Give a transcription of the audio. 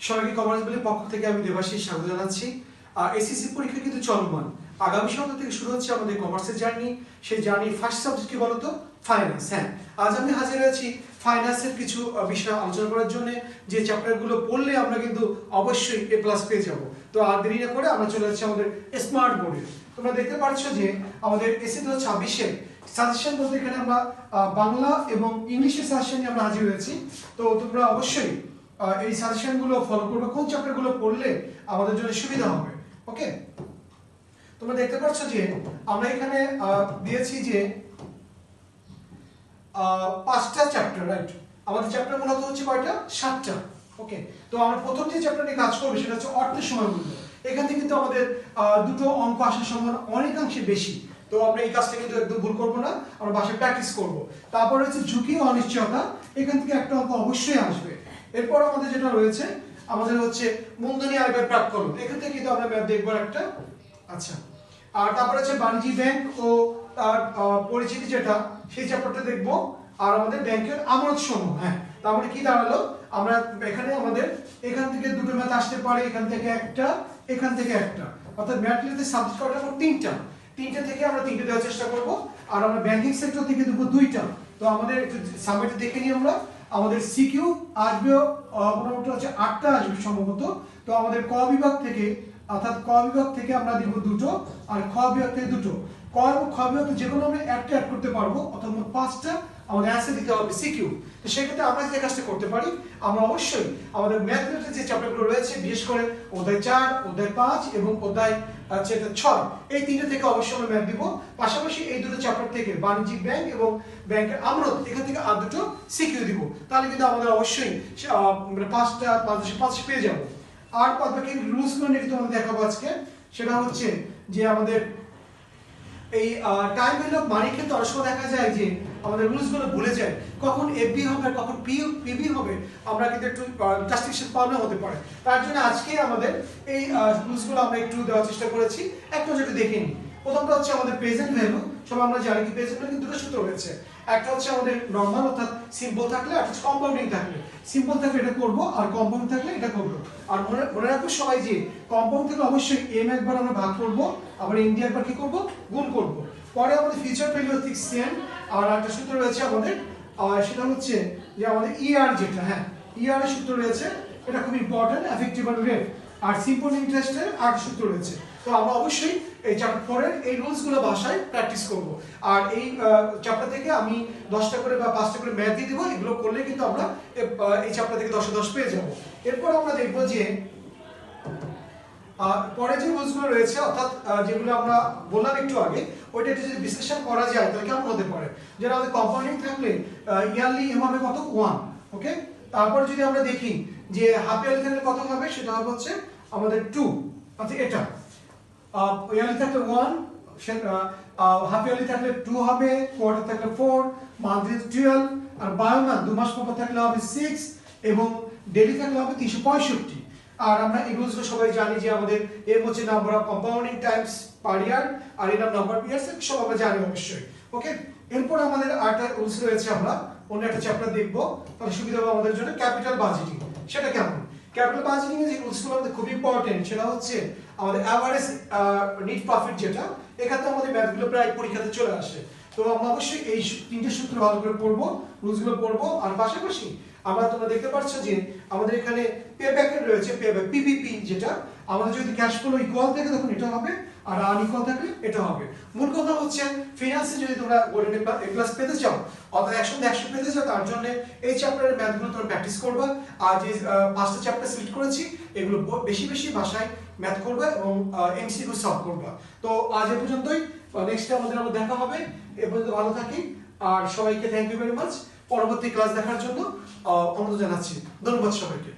সবাইকে কমার্স বলে পক্ষ থেকে আমি দেবাশিস স্বাগত জানাচ্ছি। এসএসসি পরীক্ষা কিন্তু চলমান। আগামী সপ্তাহ থেকে শুরু হচ্ছে আমাদের কমার্সের জার্নি। সেই জার্নির ফার্স্ট সাবজেক্ট কি বলতো? ফাইন্যান্স। হ্যাঁ, আজ আমি হাজির হয়েছি ফাইন্যান্সের কিছু বিষয় আলোচনা করার জন্য, যে চ্যাপ্টারগুলো পড়লে আমরা কিন্তু অবশ্যই A+ পেয়ে যাব। তো আর দেরি না করে আমরা চলে যাচ্ছি আমাদের স্মার্ট বোর্ডে। তোমরা দেখতে পাচ্ছ যে আমাদের এসএসসি 2026 সাজেশন বলতে এখানে আমরা বাংলা এবং ইংলিশের সাজেশন নিয়ে আমরা হাজির হয়েছি। তো তোমরা অবশ্যই এই সাজেশনগুলো ফলো করবে, কোন চ্যাপ্টারগুলো পড়লে আমাদের জন্য সুবিধা হবে। ওকে, তোমরা দেখতে পাচ্ছ যে আমরা এখানে দিয়েছি যে 5টা চ্যাপ্টার, রাইট? আমাদের চ্যাপ্টার মূলত হচ্ছে কয়টা? 7টা। ওকে, তো আমরা প্রথম যে চ্যাপ্টার নিয়ে কাজ করব সেটা হচ্ছে অর্থের সময়মূল্য। এখান থেকে কিন্তু আমাদের দুটো অঙ্ক আসার সম্ভাবনা অনেকাংশে বেশি। তো আমরা এই কাজটা কিন্তু একদম ভুল করব না, আমরা বাসায় প্র্যাকটিস করব। তারপর হচ্ছে ঝুঁকি ও অনিশ্চয়তা, এখান থেকে একটা অঙ্ক অবশ্যই আসবে। এরপর আমাদের যেটা রয়েছে আমাদের হচ্ছে মূলধনী আয় ব্যয় প্রাক্কলন, এখান থেকে কিন্তু আমরা ম্যাথ দেখব একটা। আচ্ছা, আর তারপর হচ্ছে বাণিজ্যিক ব্যাংক ও তার পরিচিতি, যেটা সেই চ্যাপ্টারটা দেখব। আর আমাদের ব্যাংকের আমানত সমূহ। হ্যাঁ, তারপরে কি দাঁড়ালো, আমরা এখানে আমাদের এখান থেকে দুটো ম্যাথ আসতে পারে, এখান থেকে একটা, এখান থেকে একটা, অর্থাৎ ম্যাথ রিলেটেড সাবজেক্ট কয়টা? তিনটা থেকে আমরা তিনটে দেওয়ার চেষ্টা করব। আর আমরা ব্যাংকিং সেক্টর থেকে দেবো 2টা। তো আমাদের একটু সাবজেক্ট দেখে নিই আমরা। আমাদের সিকিউ আসবে মোটামুটি হচ্ছে 8টা আসবে সম্ভবত। তো আমাদের ক বিভাগ থেকে, অর্থাৎ ক বিভাগ থেকে আমরা দিব 2টো, আর খ বিভাগ থেকে 2টো। ক এবং খ বিভাগ থেকে যে কোনো আমরা একটা অ্যাড করতে পারবো, অর্থাৎ মোট 5টা আমাদের অ্যান্সার দিতে হবে সিকিউ। তো সেক্ষেত্রে আমরা যে কাজটা করতে পারি, আমরা অবশ্যই আমাদের ম্যাথ রিলেটেড যে চ্যাপ্টারগুলো রয়েছে, বিশেষ করে অধ্যায় 4, অধ্যায় 5 এবং অধ্যায় 6, এই তিনটে থেকে অবশ্যই আমরা ম্যাথ দিব। পাশাপাশি এই দুটো চ্যাপ্টার থেকে বাণিজ্যিক ব্যাংক এবং ব্যাংকের আমানত, এখান থেকে আর দুটো সিকিউ দিব। তাহলে কিন্তু আমাদের অবশ্যই 5 পেয়ে যাব। আর বাকি রুলসগুলো নিয়ে তোমাদের দেখাবো আজকে। সেটা হচ্ছে যে আমাদের এই টাইম ভ্যালু অফ মানি ক্ষেত্রে অনেক সময় দেখা যায় যে আমাদের রুলসগুলো ভুলে যায়, কখন এফবি হবে আর কখন পিবি হবে, আমরা কিন্তু একটু জাস্টিফিকেশন প্রবলেম হতে পারে। তার জন্য আজকে আমাদের এই রুলসগুলো আমরা একটু দেওয়ার চেষ্টা করেছি, একটু যেটা দেখে নিই। প্রথমটা হচ্ছে আমাদের প্রেজেন্ট ভ্যালু। সবাই আমরা জানি কি প্রেজেন্ট ভ্যালু কিন্তু দুটো সূত্র রয়েছে। একটা হচ্ছে আমাদের নরমাল, অর্থাৎ সিম্পল থাকলে, আর হচ্ছে কম্পাউন্ডিং থাকলে। সিম্পল থাকলে এটা করব, আর কম্পাউন্ড থাকলে এটা করব। আর মনে রাখবো সবাই যে কম্পাউন্ড থেকে অবশ্যই এম একবার আমরা ভাগ করব, আবার এম দিয়ে একবার কি করব? গুণ করব। পরে আমাদের ফিউচার ভ্যালু ঠিক সেম। আর একটা সূত্র রয়েছে আমাদের, সেটা হচ্ছে যে আমাদের ইআর, যেটা হ্যাঁ ইআর এর সূত্র রয়েছে, এটা খুব ইম্পর্টেন্ট, এফেক্টিভ রেট। আর সিম্পল ইন্টারেস্টের আর সূত্র রয়েছে। তো আমরা অবশ্যই এই চ্যাপ্টার 4 এর এই রুলসগুলো ভাষায় প্র্যাকটিস করব। আর এই চ্যাপ্টার থেকে আমি 10টা করে বা 5টা করে ম্যাথ দিয়ে দেবো। এগুলো করলে কিন্তু আমরা এই চ্যাপ্টার থেকে 10 এ 10 পেয়ে যাব। এরপর আমরা দেখব যে পরে যে রুলসগুলো রয়েছে, অর্থাৎ যেগুলো আমরা বললাম একটু আগে, ওইটা যদি বিশ্লেষণ করা যায় তাহলে কেমন হতে পারে। যেটা আমাদের কম্পাউন্ডিং থাকলে ইয়ারলি এম হবে কত? 1। ওকে, তারপর যদি আমরা দেখি যে হাফ ইয়ারলি থাকলে কত হবে, সেটা হবে হচ্ছে আমাদের 2। আচ্ছা, এটা ইয়ারলি থাকলে 1, হাফ ইয়ারলি থাকলে 2 হবে, কোয়ার্টার থাকলে 4, মান্থলি 12, আর বায়োমান 2 মাস পর থাকলে হবে 6, এবং ডেইলি থাকলে হবে 365। আর আমরা এই রুলসগুলো সবাই জানি যে আমাদের এর হচ্ছে number of compounding times per year, আর এর নাম্বার অফ ইয়ার্স, সব আমরা জানি অবশ্যই। ওকে, এরপর আমাদের আরেকটা রুলস রয়েছে, আমরা অন্য একটা চ্যাপ্টার দেখব, তাহলে সুবিধা হবে আমাদের জন্য। ক্যাপিটাল বাজেটিং, সেটা কেমন? ক্যাপিটাল বাজেটিং এর যে রুলসগুলো আমাদের খুব ইম্পর্টেন্ট, সেটা হচ্ছে আমাদের এভারেজ নেট প্রফিট, যেটা এখানে আমাদের ম্যাথগুলো প্রায় পরীক্ষাতে চলে আসে। তো আমরা অবশ্যই এই তিনটে সূত্র ভালো করে পড়বো, রুলসগুলো পড়বো। আর পাশাপাশি আমরা, তোমরা দেখতে পাচ্ছ যে আমাদের এখানে পেব্যাকের রয়েছে, পেব্যাক পিপিপি, যেটা আমাদের যদি ক্যাশ ফ্লো ইকুয়াল থাকে তখন এটা হবে, আর আনইকুয়াল থাকলে এটা হবে। মূল কথা হচ্ছে ফিনান্সে যদি তোমরা গোল্ডেন A+ পেতে চাও, অর্থাৎ 100 পেতে চাও, তার জন্য এই চ্যাপ্টারের ম্যাথগুলো তোমরা প্র্যাকটিস করবা। আর যে 5টা চ্যাপ্টার সিলেক্ট করেছি, এগুলো বেশি বেশি ভাষায় ম্যাথ করবা এবং এমসিকিউ সলভ করবা। তো আজ এ পর্যন্তই। নেক্সট আমাদের আবার দেখা হবে। এ পর্যন্ত ভালো থাকি, আর সবাইকে থ্যাংক ইউ ভেরি মাচ। পরবর্তী ক্লাস দেখার জন্য অনুরোধ জানাচ্ছি। ধন্যবাদ সবাইকে।